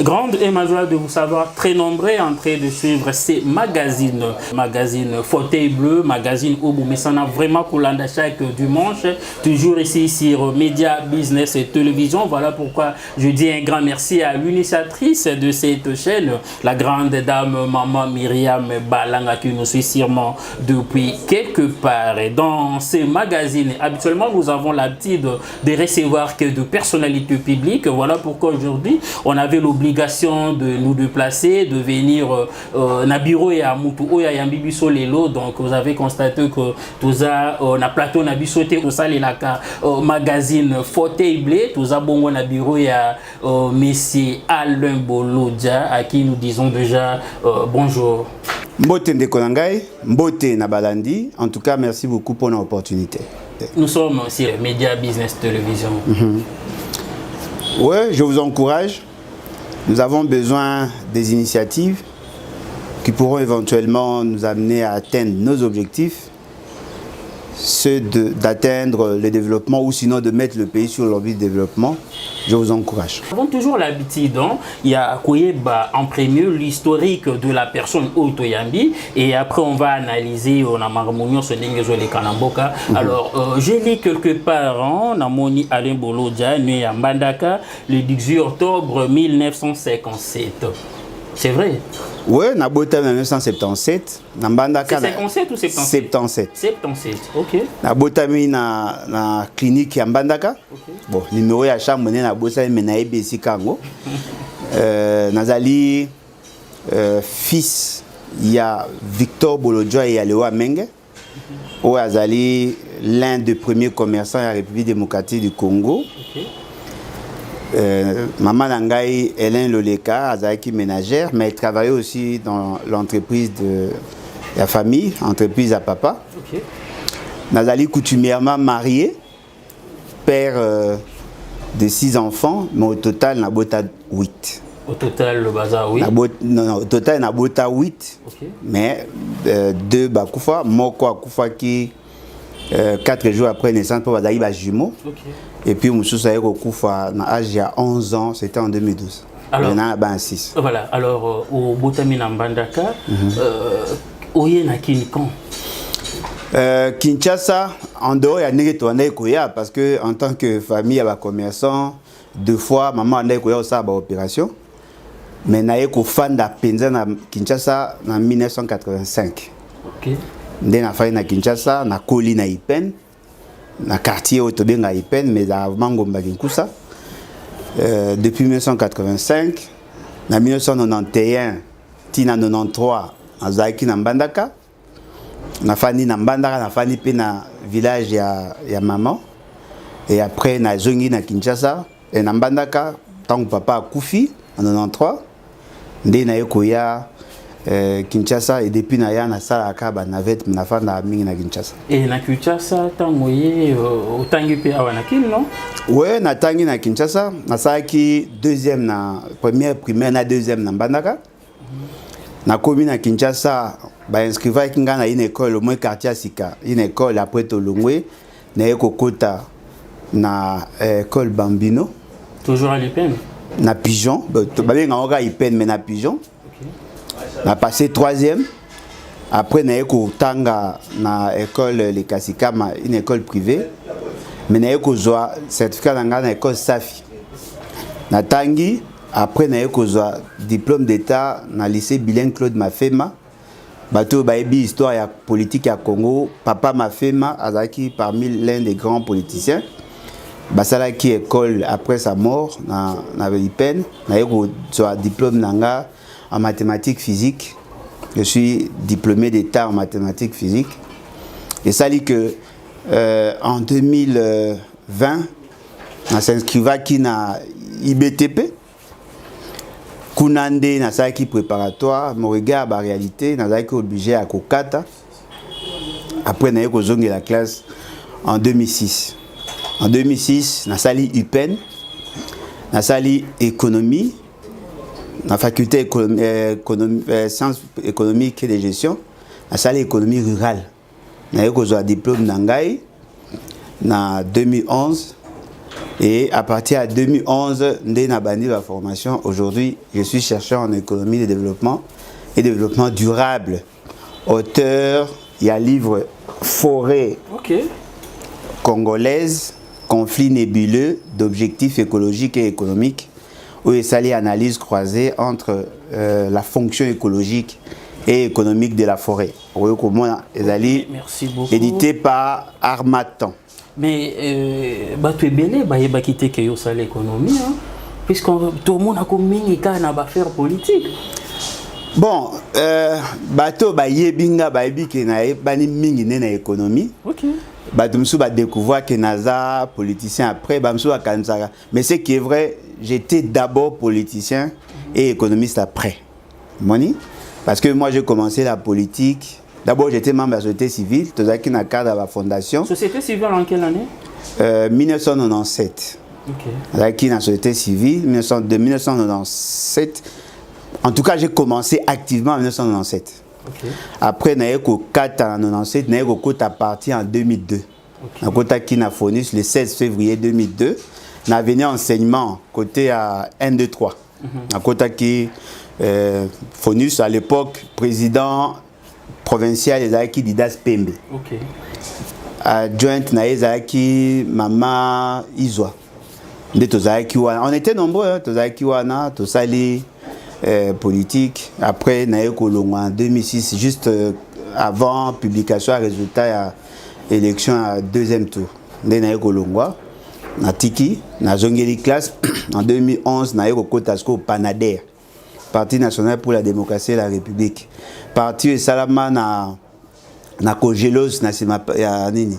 Grande est ma joie de vous savoir très nombreux en train de suivre ces magazines. Magazine Fauteuil Bleu, magazine Obu, mais ça n'a vraiment coulé chaque dimanche, toujours ici sur Média Business et Télévision. Voilà pourquoi je dis un grand merci à l'initiatrice de cette chaîne, la grande dame Maman Myriam Balanga, qui nous suit sûrement depuis quelque part. Et dans ces magazines, habituellement, nous avons l'habitude de recevoir que de personnalités publiques. Voilà pourquoi aujourd'hui, on avait l'obligation de nous déplacer, de venir na bureau et à Moutou Oya Yambibiso Lelo. Donc, vous avez constaté que tout ça, na plateau na bisoté, tout ça, les magazine Fauteuil Bleu, tout ça, bon, na bureau et à Monsieur Alain Bolodja, à qui nous disons déjà bonjour. Mbote Ndekonangai, Mbote Nabalandi. En tout cas, merci beaucoup pour l'opportunité. Nous sommes sur Média Business Télévision. Oui, je vous encourage. Nous avons besoin des initiatives qui pourront éventuellement nous amener à atteindre nos objectifs, ceux d'atteindre le développement ou sinon de mettre le pays sur l'orbite de développement. Je vous encourage. Nous avons toujours l'habitude, hein? Il y a en premier l'historique de la personne Otoyambi et après on va analyser on a marmonio ce les Kanamboka. Alors j'ai lu quelque part hein, Namoni Alain Bolodja né à Mbandaka le 18 octobre 1957. C'est vrai? Oui, Nabota 1977. C'est 57 ou 77? 77. 77, ok. Nabota na clinique à Mbandaka. Okay. Bon, numéro ya chambre na bosa menaye besi kango. Nazali fils il y a Victor Bolodja et Alewa Menge. Où azali l'un des premiers commerçants de la République démocratique du Congo. Okay. Maman Nangai Hélène Loleka, Azaki ménagère, mais elle travaillait aussi dans l'entreprise de la famille, entreprise à papa. Okay. Nazali coutumièrement marié, père de 6 enfants, mais au total, Nabota 8. Au total, le bazar, oui. Non, au total, Nabota 8, okay. Mais 2 Bakoufa, Moko Akoufa qui 4 jours après naissance pour Bazali jumeaux. Okay. Et puis Moussoussa Koufa, à l'âge de 11 ans, c'était en 2012. Alors, il y en a 6. Voilà, alors au Botamina Mbandaka, où y a Kinkan? Kinshasa, en dehors, il y a Négetouane Koya, parce que en tant que famille, il y a commerçant, 2 fois, maman a Koya aussi à l'opération. Mais il y a un fan de Penza à Kinshasa en 1985. Ok. Ndé na faille na Kinshasa, na Koli na Ipen, na quartier Otobenga Ipen, mais à Mangomba Kinkusa. Depuis 1985, en 1991, tina 93, à Zaki na Mbandaka. Na fani na Mbandaka, na fani pe na village ya maman. Et après na zongi na Kinshasa, et na Mbandaka, tant que papa a Koufi en 93, ndé na Yokoya Kinshasa et depuis Naya na sala akaba navette na fanda mingi na Kinshasa. Et na Kinshasa tangoye otangi pe awana kin non? Ouais, na tangi na Kinshasa, na saki deuxième na première primaire na deuxième na Mbandaka. Na komi na Kinshasa ba inscriva kinga na une école au moins quartier Sika, une école après Tolongwe na ekokota na école Bambino. Toujours à l'Ipen. Na Pigeon, ba benga oka Ipen mais na Pigeon. On a passé 3e. Après, on a été dans l'école Les Kassikama, une école privée. Mais on a été certificat dans l'école Safi. On a Tangi. Après, on a été diplôme d'état dans le lycée bilingue Claude Mafema. Bateau Baebi, histoire et politique à Congo. Papa Mafema, Azaki, parmi l'un des grands politiciens. Basala qui école après sa mort, dans l'Ipen. On a été diplôme nanga en mathématiques physique. Je suis diplômé d'état en mathématiques physique. Et ça dit que en 2020, on s'inscriva qui na IBTP. Kunande na ça qui préparatoire, mon regard à la réalité, na ça qui obligé à Kokata. Après na ko zonge la classe en 2006. En 2006, na sali UPEN, na sali économie. La faculté sciences économiques et de gestion, la salle économie rurale. J'ai eu un diplôme d'Angaï en 2011. Et à partir de 2011, j'ai abandonné la formation. Aujourd'hui, je suis chercheur en économie de développement et développement durable. Auteur, il y a un livre Forêt congolaise, conflit nébuleux d'objectifs écologiques et économiques, où il s'allie analyse croisée entre la fonction écologique et économique de la forêt. Merci beaucoup. Édité par Armatan. Mais tu es belé, tu as quitté l'économie, puisque tout le monde a commis une affaire politique. Bon, bateau yebinga bayebi ke na bani mingi na économie. OK. Bato msu ba découvrir que naza politicien après bamsu ba kansaka. Mais ce qui est vrai, j'étais d'abord politicien et économiste après. Moni? Parce que moi j'ai commencé la politique. D'abord j'étais membre de la société civile, tout ça qui na cadre de la fondation. Société civile en quelle année? 1997. OK. Là qui na société civile de 1997. En tout cas, j'ai commencé activement en 1997. Okay. Après, j'ai eu 4 ans en 1997, j'ai eu à partir en 2002. J'ai eu à Fonus le 16 février 2002. J'ai venu enseignement côté à 1, 2, 3. J'ai eu Fonus à l'époque, président provincial des Aïki Didas Pembe. Okay. Adjoint Naïzaki Mama Izwa. On était nombreux, Tosali. Politique. Après, en 2006, juste avant publication et résultat de l'élection à deuxième tour. Natiki, Nazongeli classe. En 2011, au Panader, Parti national pour la démocratie et la République. Parti Salama na Kogelos, il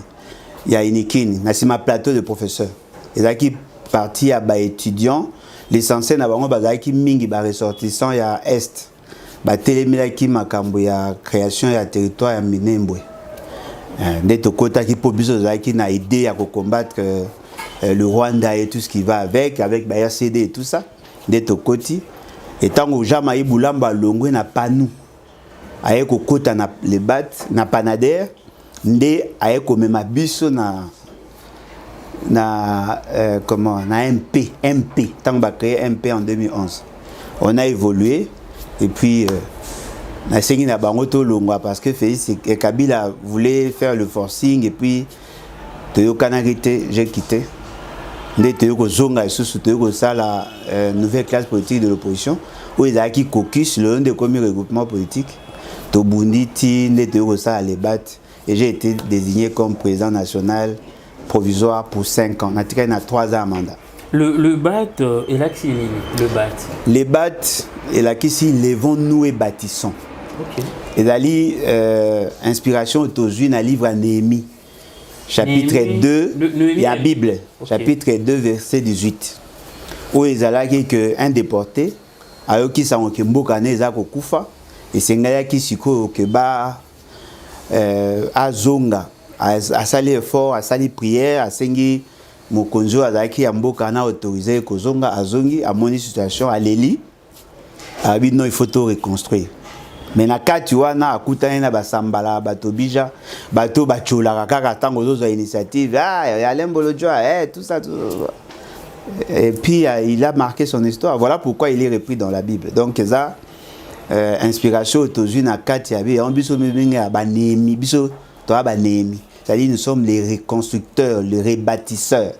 y a Inikini, Nasima plateau de professeurs. Et là qui parti à étudiants. L'essentiel na bango bazaki mingi ba ressortissant ya est ba telemilaki makambo ya création ya territoire ya Minembwe ndeto kota ki po biso zaki na idée ya combattre le Rwanda et tout ce qui va avec ba RCD et tout ça ndeto koti et tango jama ibulamba longwe na panu aye ko kota na le bat na Panader nde aye ko mema biso na MP tant qu'on a créé MP en 2011 on a évolué et puis na sengi na bango to longwa parce que Félix et Kabila voulait faire le forcing et puis Toyo Kanagite j'ai quitté ndé Toyo ko zonga et sous Toyo ko ça la nouvelle classe politique de l'opposition où ils a qui caucus le nom de commis regroupement politique to bunditi ndé Toyo ko ça à les battre et j'ai été désigné comme président national provisoire pour 5 ans. On a 3 ans à mandat. Le BAT est là qui le BAT. Les BAT est là qui si levons-nous et bâtissons. OK. Et dali inspiration autour d'un livre à Néhémie. Chapitre Néhémie, 2, il y a la Bible. Okay. Chapitre 2 verset 18. Où il y a que un déporté a eu qui s'en que mbokane za ko kufa et c'est ngaya qui siko que ba azonga a sali effort, a sali prière, a sengi mokonzo azaki ya mboka na autorisé kozonga azongi a moni situation à l'eli a bi non il faut tout reconstruire. Mais na kati wana akutana na basambala bato bija bato bachola kaka tango zozo initiative ya Lembolo Joa tout ça tout. Et puis il a marqué son histoire. Voilà pourquoi il est repris dans la Bible. Donc ça inspiration autour na kati ya bi on biso minga ba Néhémie biso to ba Néhémie. C'est-à-dire nous sommes les reconstructeurs, les rebâtisseurs.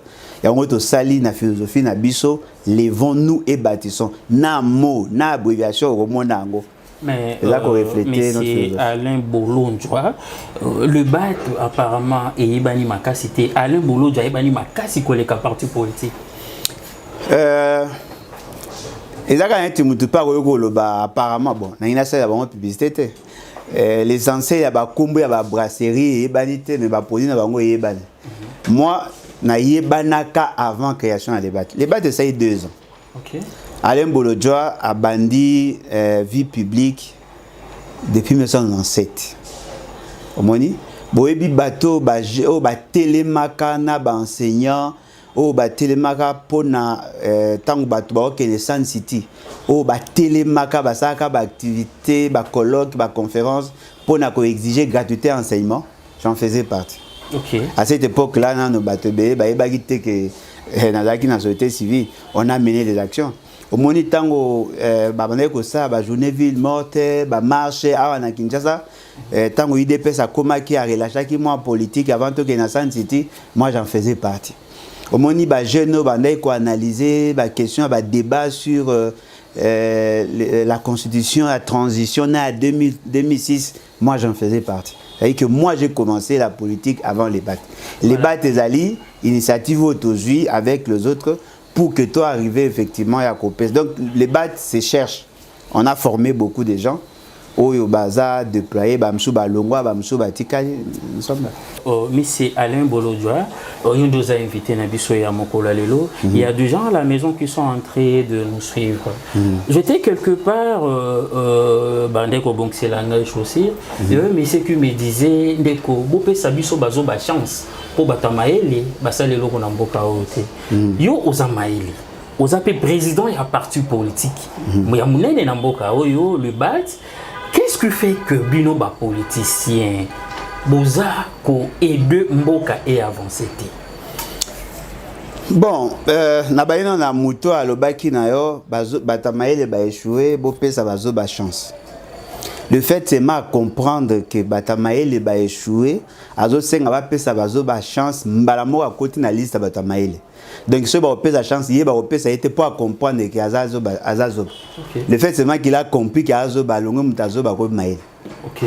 Et en gros, sali na philosophie na biso, levons-nous et bâtissons. Na mot, na abréviation au monde nango. Mais c'est Alain Bolondjoa. Le BAT apparemment est Ibani Makasi. C'était Alain Bolondjoa Ibani Makasi qui est le parti politique. Et là quand tu me parles apparemment bon, na ina ça la publicité. Les anciens il y a ba kombo ya ba brasserie ebanité mais ba produit na bango ebani. Moi na yebanaka avant création de débat. Les débat ça y 2 ans. OK. Alain Bolondjoa a bandi vie publique depuis 1997. Omoni boyebi bateau ba télémaka na ba enseignant o ba télémaka pona tango bato ba okene Sun City o ba télémaka ba saka ba activité ba colloque ba conférence pona ko exiger gratuité enseignement, j'en faisais partie. OK. À cette époque là na no bato be ba ebagité que dans la société civile, on a mené des actions. Au moment tango ça journée ville morte marché à Kinshasa tango IDPS a commencé à relâcher qui moi politique avant que na San City moi j'en faisais partie. Au moment jeunes bandai ko analyser question débat sur la constitution la transition à 2006 moi j'en faisais partie. C'est-à-dire que moi j'ai commencé la politique avant les BAT. Les BAT des alliés initiative autosuit avec les autres pour que toi arrives effectivement à couper. Donc les BAT se cherchent. On a formé beaucoup de gens. Oyo baza déployé bamsou balongwa bamsou batika nous sommes là. Monsieur Alain Bolodjoa, on nous a invité na biso ya Mokola lelo. Il y a des gens à la maison qui sont en train de nous suivre. J'étais quelque part bandeko bonkselanga chaussure. Mais ce qui me disait ndeko bopé sabiso bazo ba chance pour batamaele basalelo ko na mboka ote. Yo ozamaele. Ozape président et un parti politique. Mais munene na mboka oyo le BAT. Qu'est-ce qui fait que bino ba politicien boza ko aider mboka et avancer? Bon, na bayino na muto alobaki na yo batamaele ba échouer bo pesa bazo ba chance. Le fait c'est ma comprendre que batamaele ba échouer azo senga ba pesa bazo ba chance mbala mo a côté na liste batamaele. Donc ce ba pesa chance yé ba pesa été pour comprendre que azazo. Le fait c'est qu'il a compris que azo ba longo mutazo ba ko maele. OK.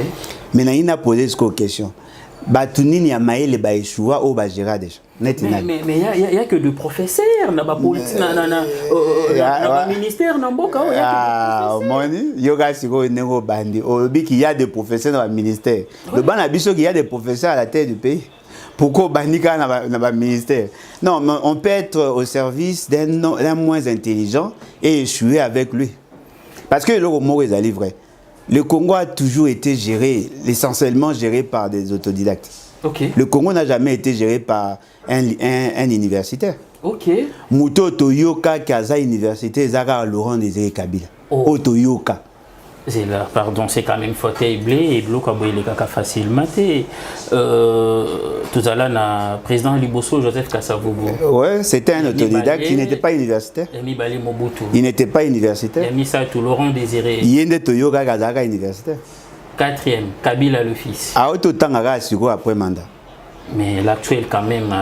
Mais na ina poser cette question. Batunini ya maele ba échoua ou ba gérer déjà. Mais il y a que des professeurs na ba politique na ministère na mboka il y a que des professeurs. Yoga siko nengo bandi. Obi qu'il y a des professeurs dans le ministère. Le ban abiso qu'il y a des professeurs à la tête du pays. Pourquoi bandika na ministère? Non, mais on peut être au service d'un moins intelligent et échouer avec lui. Parce que le mot est vrai. Le Congo a toujours été géré, essentiellement géré par des autodidactes. Okay. Le Congo n'a jamais été géré par un universitaire. Ok. Muto Toyoka Kaza Université Zara Laurent Désiré Kabila. Oh. Toyoka. C'est là, pardon, c'est quand même fauteuil blé et bleu comme il est facilement. Tout à l'heure, le président Liboso Joseph Kasavubu. Ouais, c'était un autodidacte qui n'était pas universitaire. Il n'était pas universitaire. Il a mis ça tout Laurent Désiré. Il y a des Toyoka Kazaka universitaire. Quatrième, Kabila le fils. À autant de après mandat. Mais l'actuel quand même,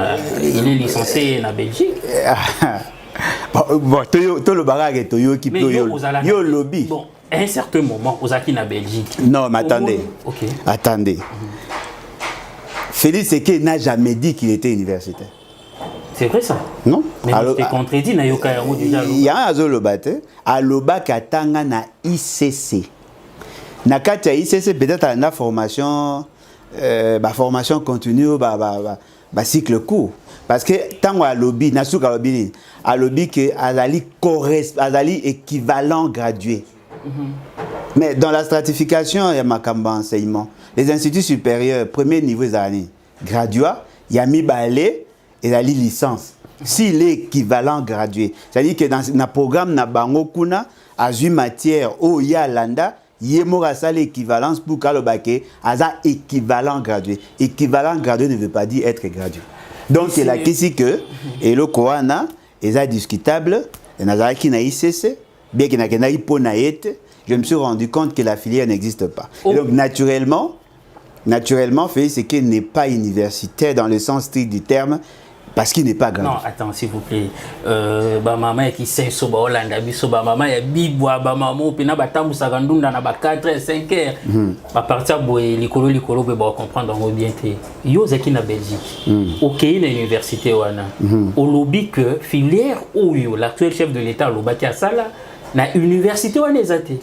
il est licencié en Belgique. Bon, tout le bagage est Toyo qui peut y lobby. Bon, à un certain moment, aux acquis en Belgique. Non, mais attendez. Okay. Attendez. Félix Seke n'a jamais dit qu'il était universitaire. C'est vrai ça? Non. Mais tu contredit, na yoka yango déjà. Il y a un zolobate, aloba katanga na ICC. Na katia ICC peut-être à la formation formation continue cycle court. Parce que tant à lobby, nasuka lobby, à lobby que azali équivalent gradué. Mais dans la stratification, il y a makamba enseignement. Les instituts supérieurs, premier niveau des années, graduat, il y a mis balé et la licence. S'il est équivalent gradué, c'est-à-dire que dans le programme na bango kuna, à une matière où il y a landa, il y a l'équivalence pour kalobake, aza équivalent gradué. Équivalent gradué ne veut pas dire être gradué. Donc c'est la question que et le Koana est discutable. Et nazaki na ICC, bien qu'il n'a pas je me suis rendu compte que la filière n'existe pas. Et donc naturellement, Félix Seke n'est pas universitaire dans le sens strict du terme. Parce qu'il n'est pas grand. Non, attends, s'il vous plaît. Maman qui sait que Hollande, maman est bibwa, maman, pina batamu sagandunda na ba 4 5 heures. À partir de l'écolo, on comprendre bien que yo zaki na Belgique. OK, na université wana. Au lobby que filière Oyo, l'actuel chef de l'État lobaki asala na université wana ezate.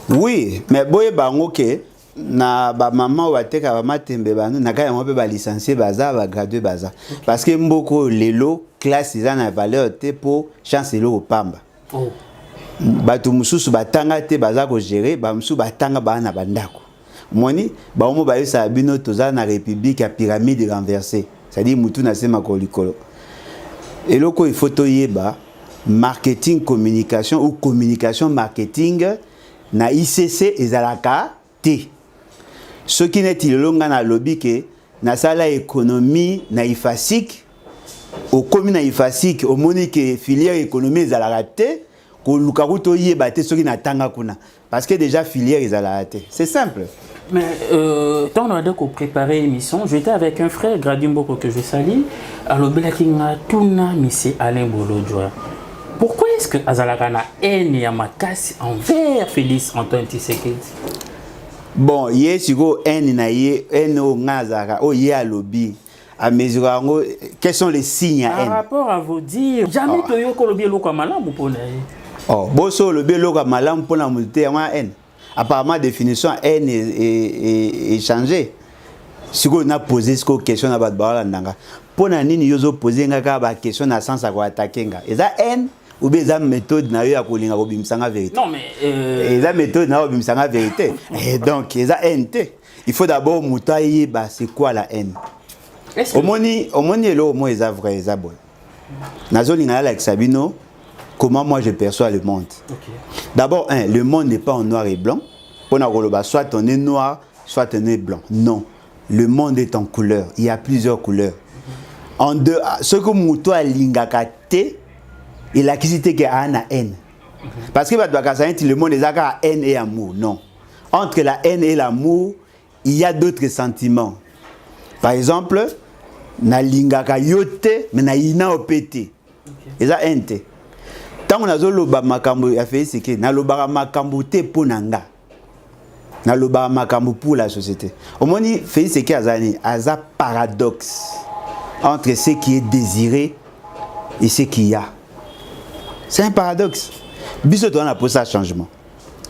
Oui, mais boye bango ke na ba maman ou ateka ba matembe ba na ka mo pe ba licencié baza ba gradué baza parce que mboko lelo classe za na valeur te pour chancelier au pamba batu mususu batanga te baza ko gérer ba mususu batanga ba na bandako moni ba mo ba yesa bino toza na république ya pyramide renversée c'est-à-dire mutu na sema ko likolo et loko il faut toyeba marketing communication ou communication marketing na ICC ezalaka te. Ce qui n'est pas le lobby que na sala économie na ifasik au commune ifasik au monique filière économie ils a raté ko lukaruto yebate soki na tanga kuna parce que déjà filière ils a raté c'est simple. Mais quand on a donc préparé l'émission, j'étais avec un frère Gradimboko que je salue à l'Obelakinga Tuna Missé Alain Bolodjoa. Pourquoi est-ce que Azalakana haine Yamakasi envers Félix Antoine Tshisekedi? Bon, hier sigo haine na ye haine o ngazaka o ye à lobby. À mesure quels sont les signes à haine? Par rapport à vous dire, jamais toyoko lobby loko malamu pona. Oh, boso lobby loko malamu pona multé en haine. Apparemment définition haine est changée. Si on a posé ce question à Badbara Ndanga, pona nini yozo posé ngaka ba question na sens à quoi attaquer nga. Et ça haine ou bien ça méthode na yo ya kolinga ko bimsanga vérité. Non mais et ça méthode na ko bimsanga vérité. Et donc ça haine. Il faut d'abord moutailler bah c'est quoi la haine? Omoni elo mo eza vrai eza bon. Nazoli ngala avec Sabino, comment moi je perçois le monde. Okay. D'abord le monde n'est pas en noir et blanc. On a soit on est noir, soit on est blanc. Non, le monde est en couleur. Il y a plusieurs couleurs. En deux, ce que muto a lingaka te, il a quitté que a na haine. Parce que le monde est à haine et amour. Non. Entre la haine et l'amour, il y a d'autres sentiments. Par exemple, na lingaka yote, mais na ina opete. Et ça haine te. Tant on a zoloba makambo ya fait c'est que na lobara makambo te ponanga. Na lobara makambo pour la société. Au moins fait c'est que azani aza paradoxe entre ce qui est désiré et ce qu'il y a. C'est un paradoxe. Biso to na pour ça changement.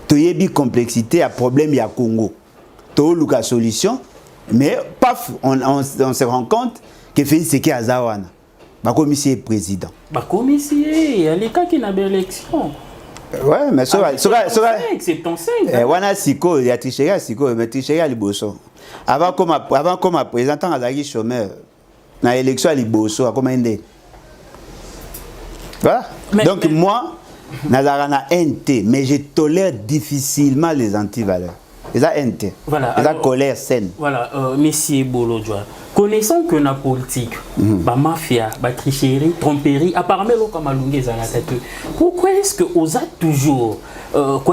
To yebi complexité à problème ya Congo. To luka solution mais paf on se rend compte que fait c'est que azawana. Ba commissaire président. Ba commissaire, il y a les cas qui n'a pas élection. Ouais, mais ça 75. Wana siko, il y a tricheria siko, mais tricheria liboso. Avant comme présentant azaki chômeur. Na élection à liboso comme inde. Voilà. Donc moi nazarana NT, mais je tolère difficilement les antivaleurs. Les NT. Voilà. Les colère saine. Voilà, Monsieur Bolodjoa. Connaissons que la politique, la mafia, la tricherie, tromperie, apparemment, pourquoi est-ce que vous avez toujours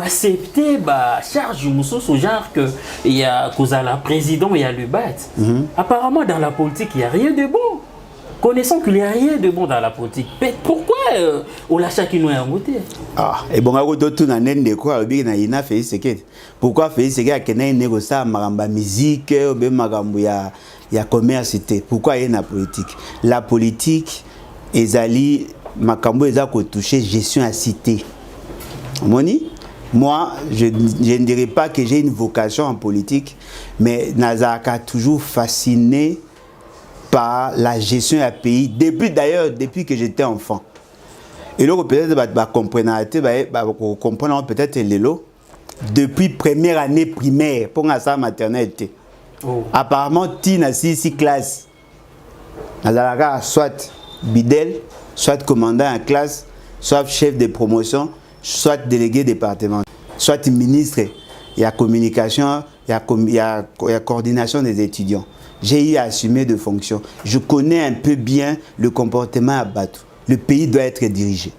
accepté la charge au genre que il y a la président, il y a le BAT. Apparemment, dans la politique, il n'y a rien de bon. Connaissons qu'il n'y a rien de bon dans la politique. Mais pourquoi on l'a chacun nous a voté? Ah, et bon, on a tout dans de quoi, il a fait ce que. Pourquoi fait ce qu'il a négocié ma musique, ou bien il y a commerce. Pourquoi il y a la politique? La politique, ezali makambo ezako toucher gestion à cité. Moi, je ne dirais pas que j'ai une vocation en politique, mais Nazaka a toujours fasciné par la gestion du pays, depuis que j'étais enfant. Et là, peut-être comprendre peut-être les lots. Depuis première année primaire, pour la maternité. Apparemment, Tina 6 classes. Soit bidel, soit commandant en classe, soit chef de promotion, soit délégué département, soit ministre. Il y a communication, il y a coordination des étudiants. J'ai eu à assumer de fonctions. Je connais un peu bien le comportement à Batou. Le pays doit être dirigé.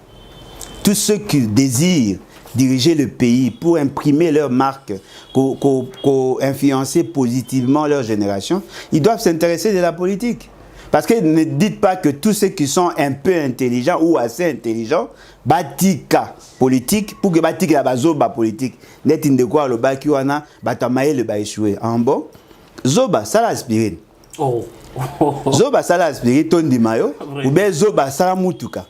Tous ceux qui désirent diriger le pays pour imprimer leur marque, pour influencer positivement leur génération, ils doivent s'intéresser de la politique. Parce que ne dites pas que tous ceux qui sont un peu intelligents ou assez intelligents, batika politique, pour que batika la bazoba politique, net in de quoi le baki wana, batamaye le ba échoué. En bon, zoba, ça l'aspirine. Zoba, ça l'aspirine, ton di mayo, ou bien zoba, ça la mutuka.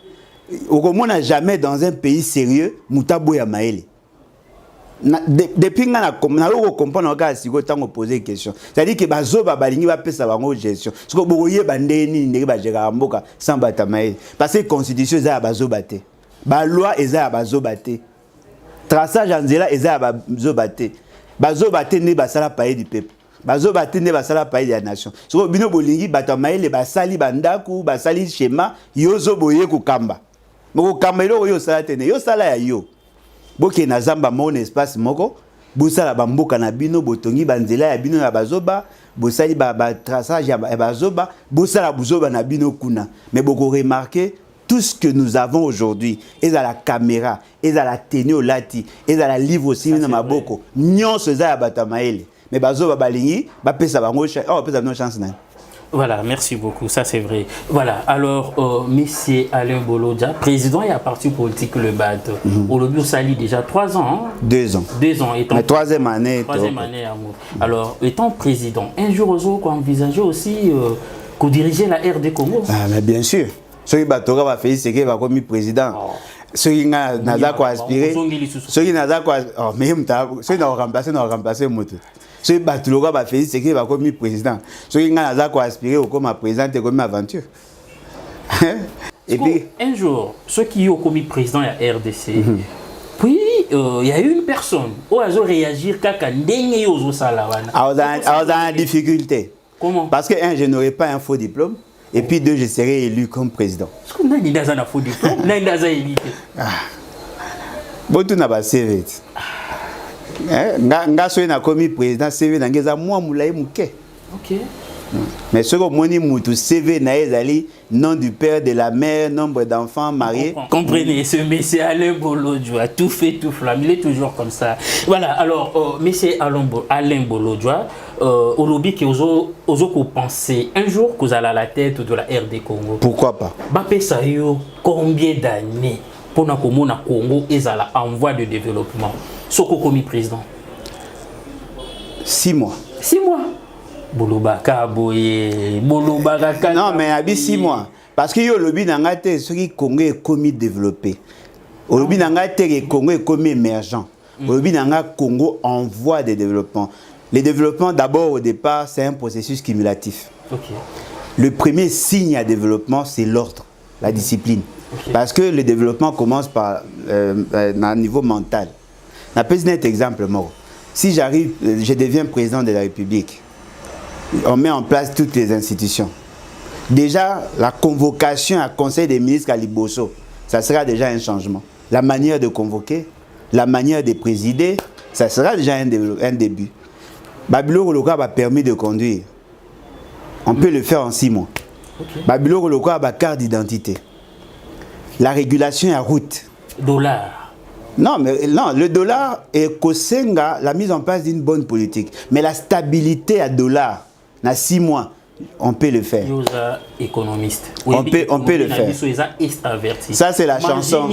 On n'a jamais dans un pays sérieux, mutabou ya maele. Depuis que je comprends que si vous posez une question, c'est-à-dire que bazoba balingi ba pesa bango gestion. Ce que vous voyez bandeni ndenge ba gera mboka sans batamaye. Parce que la constitution est à bazoba te. Ba loi est à bazoba te. Traçage en zela est à bazoba te. Bazoba te ne basala paye du peuple. Bazoba te ne basala paye de la nation. Ce que bino bolingi batamaye le basali bandaku, basali schéma yozo boye ko kamba. Moko kamba ilo yo sala te ne yo sala ya yo. Boke na zamba mon espace moko bosala bamboka na bino botongi banzela ya bino ya bazoba bosali ba traçage ya bazoba bosala buzoba na bino kuna mais boko remarquer tout ce que nous avons aujourd'hui et à la caméra et à la tenue au lati et à la livre aussi na maboko nyonso za ya batamaele mais bazoba balingi ba pesa bango oh pesa no chance na. Voilà, merci beaucoup, ça c'est vrai. Voilà, alors, monsieur Alain Bolodja, président et à parti politique Le BAD, au lobby au Sali déjà 3 ans. Hein? 2 ans. 2 ans. Étant, mais troisième année. Troisième année, amour. Alors, étant président, un jour aux autres, envisagez aussi que diriger la RD Congo. Ah, mais bien sûr. Ceux qui va faire ce qui va comme président. Ceux qui n'ont quoi aspirer. Ceux qui n'ont quoi. Oh, mais ceux qui n'ont remplacé Moto. Ceux qui va faire ce qui va comme président. Ceux qui n'ont quoi aspirer comme président, c'est comme aventure. Et puis, un jour, ceux qui ont commis président à RDC, puis il y a une personne qui a réagi quand il a des difficultés. Comment? Parce que, un, je n'aurai pas un faux diplôme. Et puis, 2, je serai élu comme président. Est-ce qu'on a un faux diplôme? On a élu. Bon, tout n'a pas CV. Nga soy na commis président CV na ngeza moi moulay mouké. OK. Mais ce que moni moutou CV na ezali nom du père de la mère, nombre d'enfants mariés. Comprenez, ce monsieur Alain Bolodjoa tout fait tout flamme, il est toujours comme ça. Voilà, alors monsieur Alain Bolodjoa au lobby qui oso penser un jour que vous allez à la tête de la RD Congo. Pourquoi pas? Bapé Sayo combien d'années pour na Congo et à en voie de développement. Soko commis président. 6 mois. 6 mois. Bolobaka boye, Bolobaka. Non mais abi 6 mois. Parce que yo lobby nangate ce qui Congo est commis développé. Au lobby nangate le Congo est commis émergent. Au lobby nangate Congo en voie de développement. Le développement d'abord au départ c'est un processus cumulatif. Okay. Le premier signe à développement c'est l'ordre, la discipline. Okay. Parce que le développement commence par un niveau mental. Un petit exemple, moi. Si j'arrive, je deviens président de la République, on met en place toutes les institutions. Déjà, la convocation à Conseil des ministres à Liboso, ça sera déjà un changement. La manière de convoquer, la manière de présider, ça sera déjà un début. Babylore Loka a permis de conduire. On peut le faire en 6 mois. Okay. Babylore Loka a carte d'identité. La régulation à route. Dollar. Non, mais non, le dollar est Kosenga, la mise en place d'une bonne politique. Mais la stabilité à dollar, dans 6 mois, on peut le faire. Économiste. On peut le faire. Ça c'est la chanson.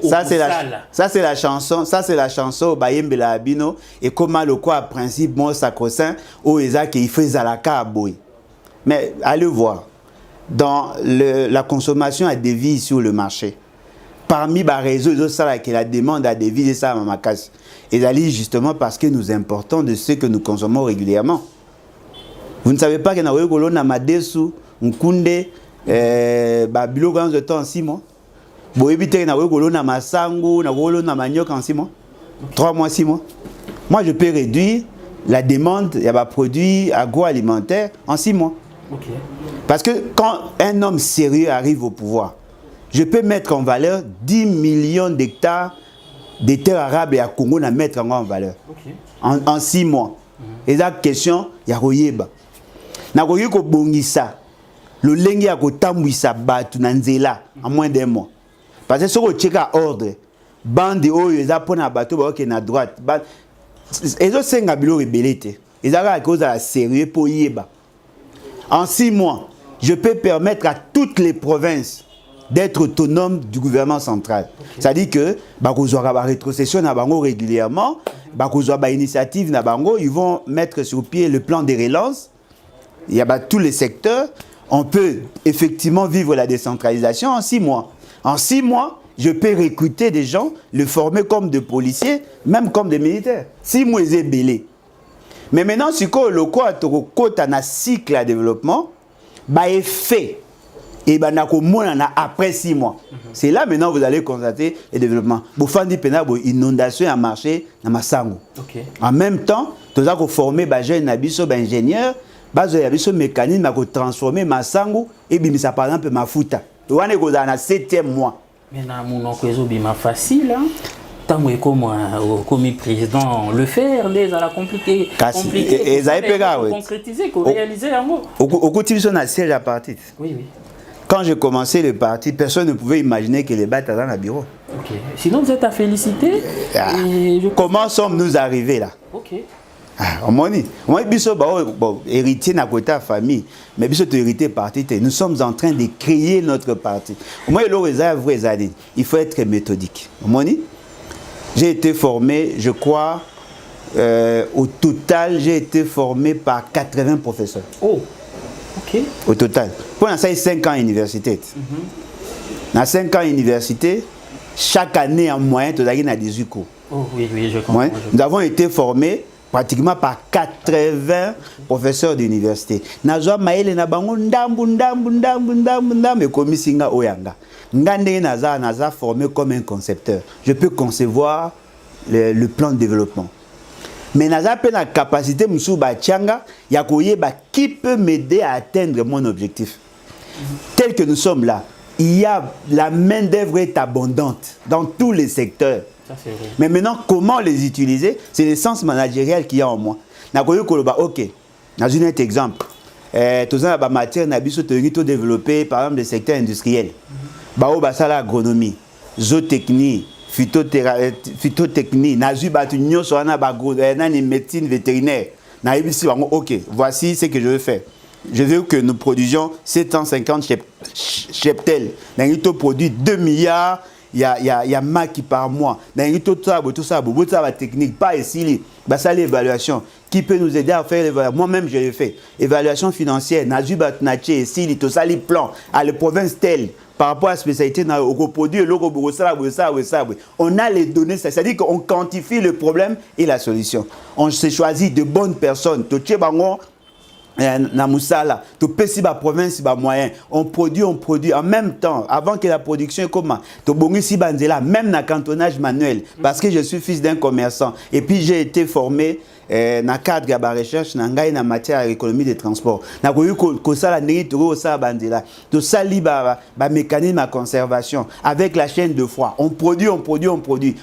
Ça c'est la chanson. Ça c'est la chanson. Bayembela Abino et comment le quoi principe mon sacro-saint au Isaac il fait Zalaka à Boy. Mais allez voir dans la consommation à devises sur le marché. Parmi les réseaux que la demande à devises et ça à Mamakas. Et d'aller justement parce que nous importons de ce que nous consommons régulièrement. Vous ne savez pas qu'il y a un Madesu, un Kunde, Babilo quand je en 6 mois. Vous évitez qu'il y a un Masangu, un Manioc en 6 mois. 3 mois, 6 mois. Moi, je peux réduire la demande il y a des produits agroalimentaires en 6 mois. Okay. Parce que quand un homme sérieux arrive au pouvoir, je peux mettre en valeur 10 millions d'hectares de terres arables à Congo, à mettre en valeur. Okay. En 6 mois. Et la question, il y a Royeba. Na koyi ko bongisa le lengi ya ko tambwisa batu na nzela en moins d'un mois. Parce que soko cheka ordre bande oyo eza pona bato ba ke na droite ba ezo senga bilo rebelete ezaka à cause de la sérieux pour yeba. En 6 mois, je peux permettre à toutes les provinces d'être autonomes du gouvernement central. Okay. C'est-à-dire que bakozwa ba rétrocession na bango régulièrement, bakozwa ba initiative na bango, ils vont mettre sur pied le plan de relance. Il y a tous les secteurs, on peut effectivement vivre la décentralisation en 6 mois. En 6 mois, je peux recruter des gens, les former comme des policiers, même comme des militaires. 6 mois, c'est belé. Mais maintenant, si le côté un cycle de développement, bah effet et bah après 6 mois. C'est là maintenant vous allez constater le développement. Vous faites une inondation à marché dans Massango. Okay. En même temps, vous avez formé des jeunes ingénieurs. Bazo ya biso mécanisme à transformer Massango et bimisa par exemple Mafuta. On est dans le 7e mois. Mais na mon oncle bima facile hein. tant que moi comme président le faire les à la compliqué et ça est concrétiser qu'on réaliser en gros au quotidien on a siège à parti. Oui. Quand j'ai commencé le parti, personne ne pouvait imaginer que les bats étaient dans le bureau. Ok. Sinon vous êtes à féliciter. Comment sommes-nous arrivés là? Ok. Moi, héritier n'a côté la famille, mais biso hérité parti. Nous sommes en train de créer notre parti. Moi, il faut être méthodique. J'ai été formé, je crois, au total, j'ai été formé par 80 professeurs. Oh, ok. Au total. Pour l'instant, 5 ans à l'université. Dans 5 ans à l'université, chaque année en moyenne, tu as 18 cours. Oh, oui, je comprends. Nous avons été formés pratiquement par 80 professeurs d'université. Nazwa maele na bango ndambu mais comme singa oyanga. Ngande naza formé comme un concepteur. Je peux concevoir le plan de développement. Mais naza pe la capacité musuba tianga ya koyeba qui peut m'aider à atteindre mon objectif. Tel que nous sommes là, il y a la main d'œuvre est abondante dans tous les secteurs. Mais maintenant, comment les utiliser? C'est l'essence managériale qu'il y a en moi. Ok, dans un autre exemple, tous les matières sont développées par exemple le secteur industriel. L'agronomie, zootechnie, phytotechnie, médecine vétérinaire. Ok, voici ce que je veux faire. Je veux que nous produisions 750 cheptels. Nous produisons 2 milliards. Il y a Maki par mois. Tout ça, la technique, pas ici. Ça, l'évaluation. Qui peut nous aider à faire l'évaluation? Moi-même, je l'ai fait. Évaluation financière, Nazuba Tnache, ici, tout ça, les plans, à la province telle, par rapport à la spécialité, au produit, on a les données, c'est-à-dire qu'on quantifie le problème et la solution. On s'est choisi de bonnes personnes. Na Moussala, tout petit la province ba moyen, on produit en même temps avant que la production commence. To bongi si banzela même na cantonnage manuel parce que je suis fils d'un commerçant et puis j'ai été formé na cadre de la recherche na ngai na matière d'économie des transports. Na koyu ko sala ngi to sa banzela. To sali ba mécanisme à conservation avec la chaîne de froid. On produit.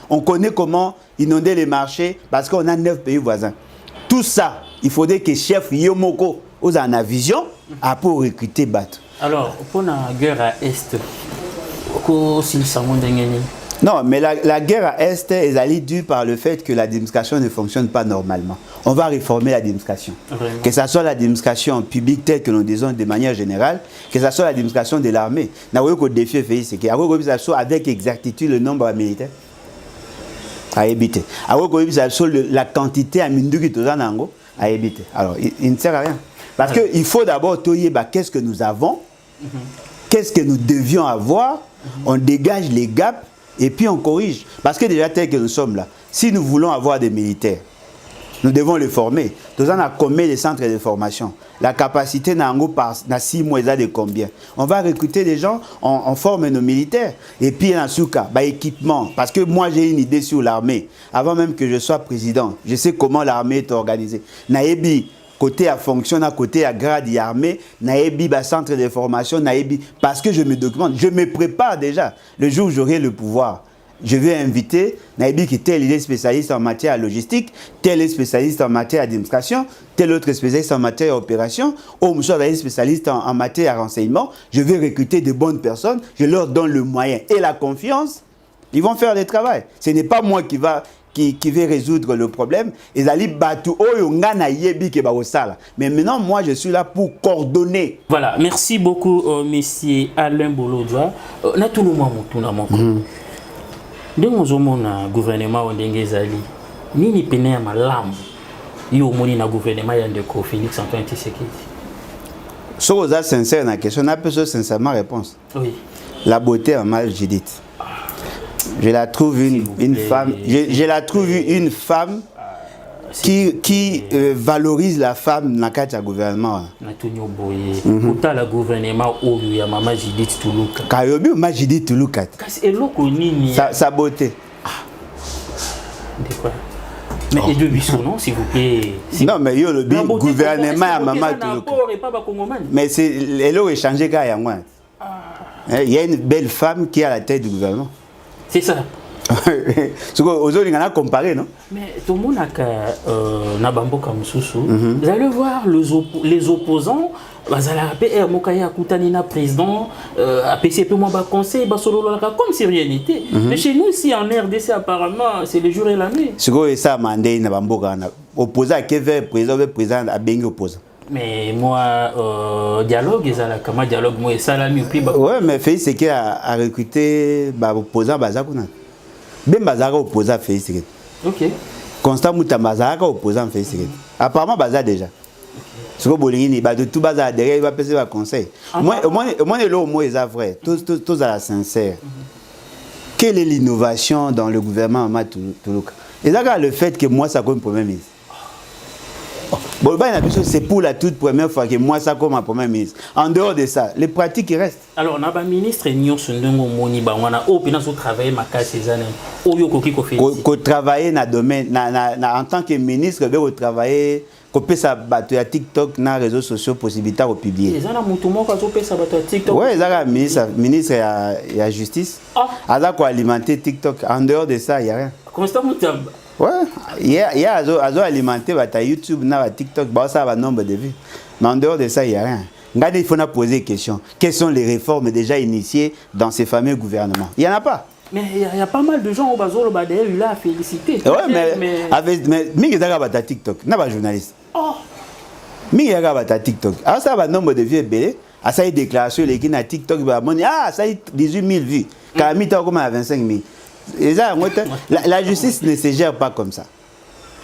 On connaît comment inonder les marchés parce qu'on a 9 pays voisins. Tout ça, il faudrait que chef Yomoko ait la vision pour recruter Bat. Alors, pour la guerre à Est, non, mais la guerre à Est est due par le fait que l'administration ne fonctionne pas normalement. On va réformer l'administration. Que ce soit l'administration publique telle que nous disons de manière générale, que ce soit l'administration de l'armée. Le défi c'est qu'il avec exactitude le nombre de militaires. À éviter. La quantité à Minduki Tozanango à éviter. Alors, il ne sert à rien. Parce qu'il faut d'abord toyer qu'est-ce que nous avons, qu'est-ce que nous devions avoir, on dégage les gaps et puis on corrige. Parce que déjà, tel que nous sommes là, si nous voulons avoir des militaires, nous devons les former. Nous avons combien de centres de formation? La capacité n'a 6 mois de combien? On va recruter des gens, on forme nos militaires. Et puis, en tout cas, équipement. Parce que moi, j'ai une idée sur l'armée. Avant même que je sois président, je sais comment l'armée est organisée. Naebi, côté à fonction, côté à grade et armée, Naebi, centre de formation, Naebi. Parce que je me documente, je me prépare déjà. Le jour où j'aurai le pouvoir, je vais inviter Naïbi qui tel il est spécialiste en matière logistique, tel est spécialiste en matière d'administration, tel autre spécialiste en matière d'opération, ou monsieur est spécialiste en matière de renseignement. Je vais recruter de bonnes personnes, je leur donne le moyen et la confiance, ils vont faire le travail. Ce n'est pas moi qui vais résoudre le problème. Mais maintenant, moi, je suis là pour coordonner. Voilà, merci beaucoup, monsieur Alain Bolodjoa. Ndenge ozomona gouvernement ondenge ezali nini pene ya malamu yo moni na gouvernement ya ndeko Félix Antoine Tshisekedi. So oza sincère na question na peut sincèrement réponse. Oui. La beauté en mal Judith. Je la trouve une femme, je la trouve une femme qui valorise la femme dans le gouvernement. Pourtant, le gouvernement il y a Maman Judith Toulouka. Kayobi Maman Judith Toulouka. Sa beauté. Mais et de Bissot, non, s'il vous plaît. Non, mais il y a le gouvernement à Maman Toulouka. Mais elle a échangé quand il y a moi. Il y a une belle femme qui est à la tête du gouvernement. C'est ça. Aujourd'hui, on a comparé, non? Mais tout le monde a Nabambo Kamsusu. Vous allez voir les opposants. Mokaya Koutanina président, APC peut m'en conseil, comme si rien n'était. Mais chez nous, ici en RDC, apparemment, c'est le jour et la nuit. C'est quoi ça, Mandé Nabambo opposant à Kevin, président à Bengi opposant. Mais moi, dialogue, comment dialogue, moi, salami, puis. Ouais, mais Félix Tshisekedi a recruté opposant Bazakuna. Ben Bazaka opposant Félix Tshisekedi. Ok. Constant Mouta Bazaka opposant Félix Tshisekedi. Apparemment, Baza déjà. Ce que Bolingini, de tout Baza derrière, il va passer le conseil. Moi, le mot est vrai. Tous à la sincère. Quelle est l'innovation dans le gouvernement Toulouka? Et là, le fait que moi, ça comme premier ministre. Bon, c'est pour la toute première fois que moi, ça comme un premier ministre. En dehors de ça, les pratiques qui restent. Alors, on a un ministre Nyon Sundongo Moni Bangwana, au pénal travailler ma case ces années. Au yo koki ko fait. Ko travailler na domaine en tant que ministre, veut travailler ko pesa bato ya TikTok na réseaux sociaux possibilité de publier. Les ana mutu moko ko pesa bato ya TikTok. Ouais, ça ministre ya justice. Aza ko alimenter TikTok. En dehors de ça, il y a rien. Constant Moutab. Ouais, il y a alimenté ta YouTube, na TikTok, ça va nombre de vues. Mais en dehors de ça, il n'y a rien. Regardez, il faut nous poser des questions. Quelles sont les réformes déjà initiées dans ces fameux gouvernements? Il n'y en a pas. Mais il y a pas mal de gens au Bazolo Badel, il a félicité. Ouais, mais il y a TikTok, il y a pas journaliste. Il y a TikTok. Alors ça va nombre de vues belé. À ça, il déclaration, les qui na TikTok, ça a 18 000 vues. Quand il y a 25 000. La justice ne se gère pas comme ça.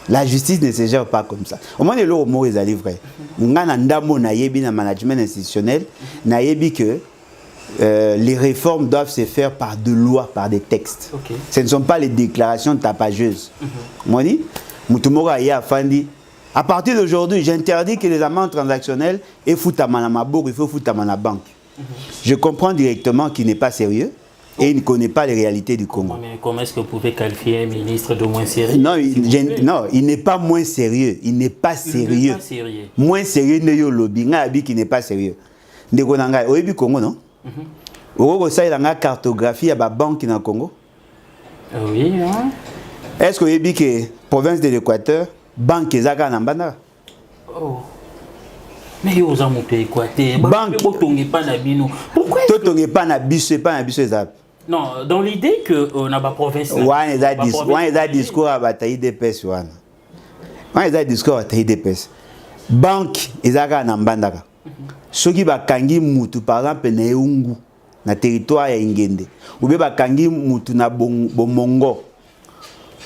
La justice ne se gère pas comme ça. Au moins, le mot est vrai. On a un management institutionnel, que les réformes doivent se faire par des lois, par des textes. Okay. Ce ne sont pas les déclarations tapageuses. Moi, à partir d'aujourd'hui, j'interdis que les amendes transactionnelles et foutent à ma bourre, il faut foutre à ma banque. Je comprends directement qu'il n'est pas sérieux. Et il ne connaît pas les réalités du Congo. Mais comment est-ce que vous pouvez qualifier un ministre de moins sérieux? Non, il n'est pas moins sérieux. Il n'est pas sérieux. Moins sérieux ne yo lobby qui n'est pas sérieux. Ndeko nanga oyebi Congo non? Ça il a une cartographie à la banque dans le Congo. Oui. Est-ce que oyebi que province de l'Équateur banque ezaka na mbanda? Oh. Mais yo za moto Équateur. Banque pas na bino. Pourquoi? Totonge pas na biso ezap. Non, dans l'idée que on a pas province. Ouais, ils a discours à bataille de pes wana. Ouais, ils a discours à bataille de pes. Banque ezaka na mbandaka. Soki ba kangi mutu par exemple na Eungu na territoire ya Ingende. Ou bien ba kangi mutu na Bomongo.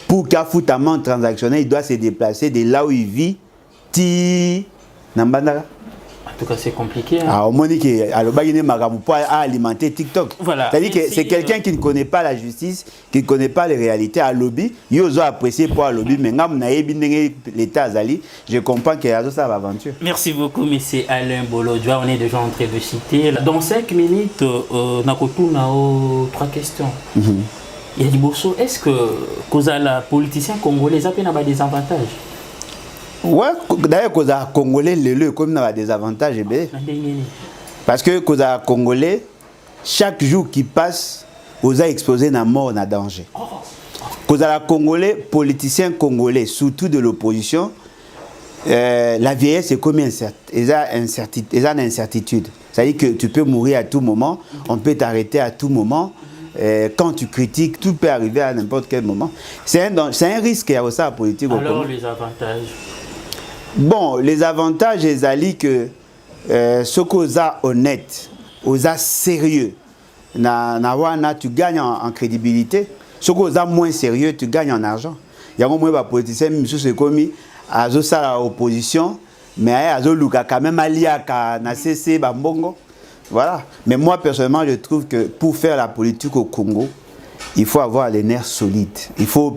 Pour qu'un foutement transactionnel, il doit se déplacer de là où il vit ti na mbandaka. En tout cas, c'est compliqué. Hein? Ah, au moins, à alimenter TikTok. Voilà. C'est-à-dire que c'est quelqu'un qui ne connaît pas la justice, qui ne connaît pas les réalités à lobby. Il a apprécié pour le lobby, mais l'État Azali, je comprends qu'il y a ça aventure. Merci beaucoup, M. Alain Bolodjoa. On est déjà en train de citer. Dans 5 minutes, on a 3 questions. Il y a du bosso. Est-ce que les politiciens congolais ont des avantages? Ouais, d'ailleurs, les Congolais, comme on des avantages. Parce que les Congolais, chaque jour qui passe, ils sont exposés à la mort, à la danger. Les Congolais, politiciens congolais, surtout de l'opposition, la vieillesse est comme une incertitude. C'est-à-dire que tu peux mourir à tout moment, on peut t'arrêter à tout moment. Quand tu critiques, tout peut arriver à n'importe quel moment. C'est un risque à la politique. Alors, les avantages? Bon, les avantages, c'est que ce qu'on a honnête, on a sérieux, tu gagnes en crédibilité. Ce qu'on a moins sérieux, tu gagnes en argent. Il y a des politiciens qui sont commis à l'opposition, mais ils ont quand même allié à CC Bambongo. Voilà. Mais moi, personnellement, je trouve que pour faire la politique au Congo, il faut avoir les nerfs solides. Il faut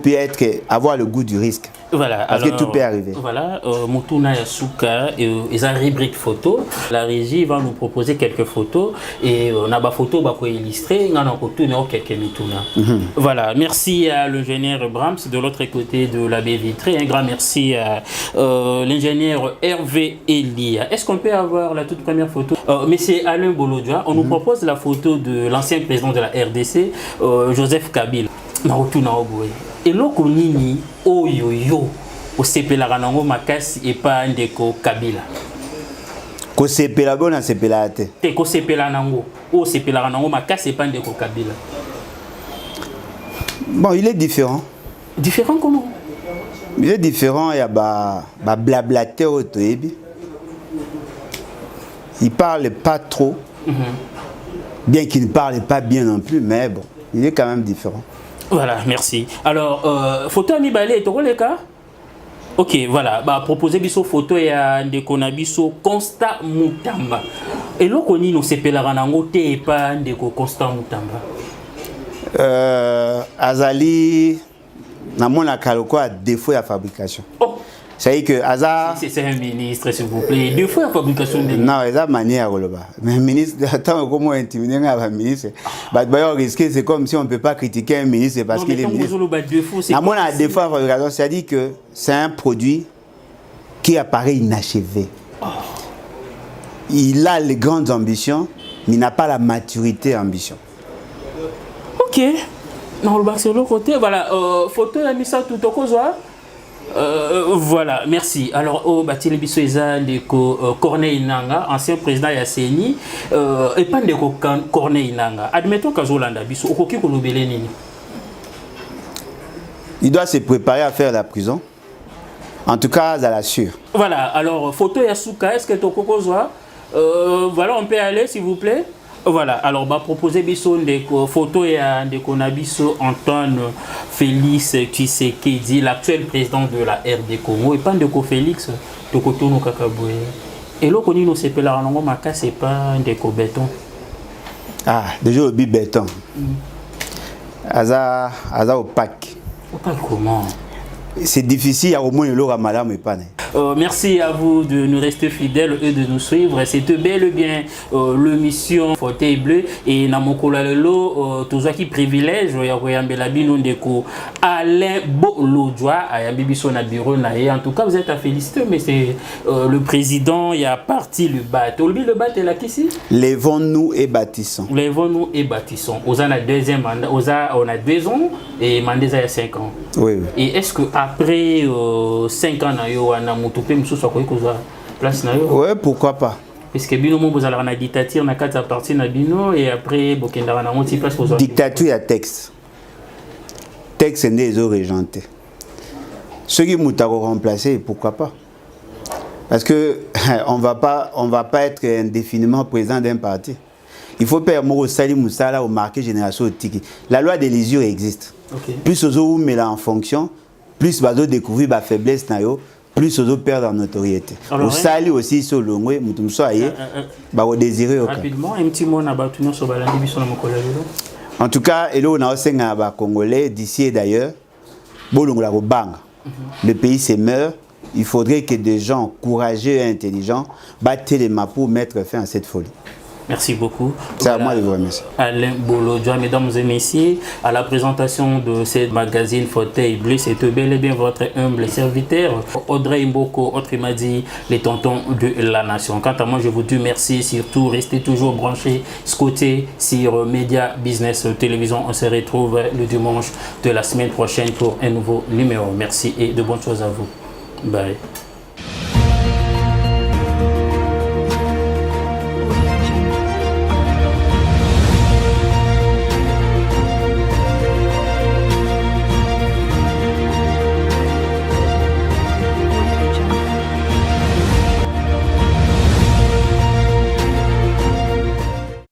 avoir le goût du risque. Voilà, parce que tout peut arriver. Voilà, Mutuna Yasuka, ils ont une rubrique photo. La régie va nous proposer quelques photos et on a des photos pour illustrer. On a quelques Mutuna. Voilà, merci à l'ingénieur Brahms de l'autre côté de la baie vitrée. Un grand merci à l'ingénieur Hervé Elia. Est-ce qu'on peut avoir la toute première photo? Monsieur Alain Bolodjoa, on nous propose la photo de l'ancien président de la RDC, Joseph Kabila. na otuna oboye eloko nini oyo yo osepelaka nango makasi epa ndeko Kabila kosepela bona sepela te te kosepela nango osepelaka nango makasi epa ndeko Kabila. Bon, il est différent. Différent comment? Il est différent, il y a blablater au toebi. Il parle pas trop. Bien qu'il ne parle pas bien non plus, mais bon, il est quand même différent. Voilà, merci. Alors, photo à Mibale, tu le cas? Ok, voilà. Bah, proposer biso photo ya ndeko na biso Constant Mutamba. Et là, on nous s'appelle Ranango te pas ndeko Constant Mutamba. Azali, na mon akaloko a défaut de fabrication. Oh. C'est que Aza. C'est un ministre, s'il vous plaît. Défaut de fabrication. Non, c'est manière de mais ministre, attends, comment intimider un ministre? Bah, risquer, c'est comme si on ne peut pas critiquer un ministre parce qu'il est ministre. Na mon a défaut de fabrication, c'est-à-dire que c'est un produit qui apparaît inachevé. Oh. Il a les grandes ambitions, mais il n'a pas la maturité ambition. Ok. Non, sur l'autre côté, voilà, photo a mis ça tout au causoir. Voilà, merci. Alors, au Batile Bissoeza de Corneille Nanga, ancien président de CENI, et pas de Corneille Nanga. Admettons qu'Azolanda Bissou, au qui il doit se préparer à faire la prison. En tout cas, ça l'assure. Voilà, alors, photo Yasuka, est-ce que tu as voilà, on peut aller, s'il vous plaît. Voilà, alors bah proposer biso des photos de Konabiso Antoine Félix Tshisekedi, l'actuel président de la RD Congo, et pas de Félix de Kotono Kakaboué. Et là, on nous s'appelle la langue Maka, c'est pas de béton. Ah, déjà le béton. Aza opaque. Opaque comment? C'est difficile à au moins le madame et pas. Merci à vous de nous rester fidèles et de nous suivre. C'était bel et bien l'émission Fauteuil Bleu et Namokola Lelo, tout ça qui privilège, Alain Bolodjoa, à Bibiso na bureau. En tout cas, vous êtes à féliciter, mais c'est le président, il a parti le bat. Le bat est là qu'ici? Lèvons-nous et bâtissons. Lèvons-nous et bâtissons. On a deuxième mandat, on a 2 ans et mandat il y a 5 ans. Oui, oui. Et est-ce que après 5 ans, ouais, pourquoi pas? Parce que bino mo bozala na dictature na kati partie na bino et après bokenda na moti place pour dictature à texte. Texte n'est régenté. Ceux qui m'ont remplacé, pourquoi pas? Parce que on va pas être indéfiniment président d'un parti. Il faut faire Moro Sali Moussala au marqué génération Tiki. La loi des lisures existe. Okay. Plus aux autres met là en fonction, plus bazo découvrir ba faiblesse na yo, plus aux autres perdre en notoriété. Au Sali aussi sur le ngwe mutumso aye ba o désirer rapidement un petit mot na batuno so balandi biso na mokola lelo. En tout cas, elo na osenga ba congolais d'ici et d'ailleurs bolongola ko banga. Le pays se meurt. Il faudrait que des gens courageux et intelligents battent les mains pour mettre fin à cette folie. Merci beaucoup. C'est à moi de vous remercier. Alain Bolodjoa, mesdames et messieurs, à la présentation de ce magazine Fauteuil Bleu, c'est bel et bien votre humble serviteur, Audrey Mboko, autre m'a dit, les tontons de la nation. Quant à moi, je vous dis merci, surtout restez toujours branchés, scotés sur Média Business Télévision. On se retrouve le dimanche de la semaine prochaine pour un nouveau numéro. Merci et de bonnes choses à vous. Bye.